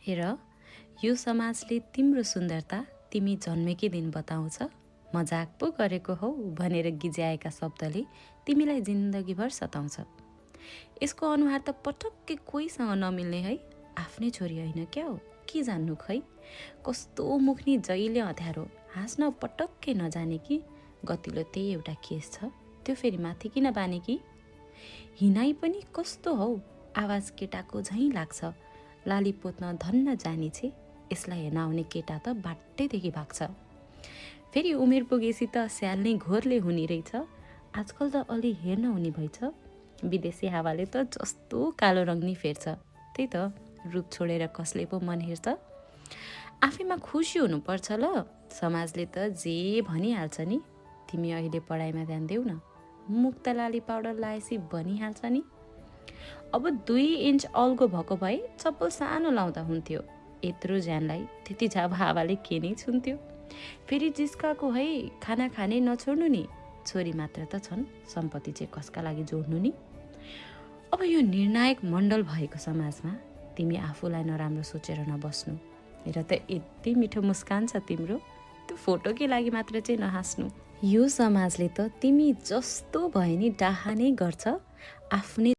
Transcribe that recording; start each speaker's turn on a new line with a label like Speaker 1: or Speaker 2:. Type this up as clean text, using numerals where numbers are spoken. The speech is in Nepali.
Speaker 1: हेर, यो समाजले तिम्रो सुन्दरता तिमी जन्मेकै दिन बताउँछ। मजाक पो गरेको हौ भनेर गिज्याएका शब्दले तिमीलाई जिन्दगीभर सताउँछ। यसको अनुहार त पटक्कै कोहीसँग नमिल्ने है। आफ्नै छोरी होइन क्या हो, के जान्नु खै। कस्तो मुखनी जहिले हत्यारो, हाँस्न पटक्कै नजाने कि। गतिलो त्यही एउटा केस छ, त्यो फेरि माथि किन बाने कि। हिनाइ पनि कस्तो हौ, आवाज केटाको झैँ लाग्छ। लाली पोत्न धन्न जाने छे, यसलाई हेर्न आउने केटा त बाटैदेखि भाग्छ। फेरि उमेर पुगेपछि त स्याल नै घोरले हुने रहेछ। आजकल त अलि हेर्न हुने भएछ। विदेशी हावाले त जस्तो कालो रङ नि फेर्छ। त्यही त, रूप छोडेर कसले पो मन हेर्छ। आफैमा खुसी हुनुपर्छ ल, समाजले त जे भनिहाल्छ नि। तिमी अहिले पढाइमा ध्यान देऊ न, मुख त लाली पाउडर लाएपछि बनिहाल्छ नि। अब 2 इन्च अल्गो भएको भए चप्पल सानो लाउँदा हुन्थ्यो। यत्रो ज्यानलाई त्यति झाब हावाले के नै छुन्थ्यो। फेरि जिस्काको है, खाना खाने नछोड्नु नि। छोरी मात्र त छन्, सम्पत्ति चाहिँ कसका लागि जोड्नु नि। अब यो निर्णायक मण्डल भएको समाजमा तिमी आफूलाई नराम्रो सोचेर नबस्नु। हेर त यति मिठो मुस्कान छ तिम्रो, त्यो फोटोकै लागि मात्र चाहिँ नहाँस्नु। यो समाजले त तिमी जस्तो भए नि डाहा नै गर्छ। आफ्नै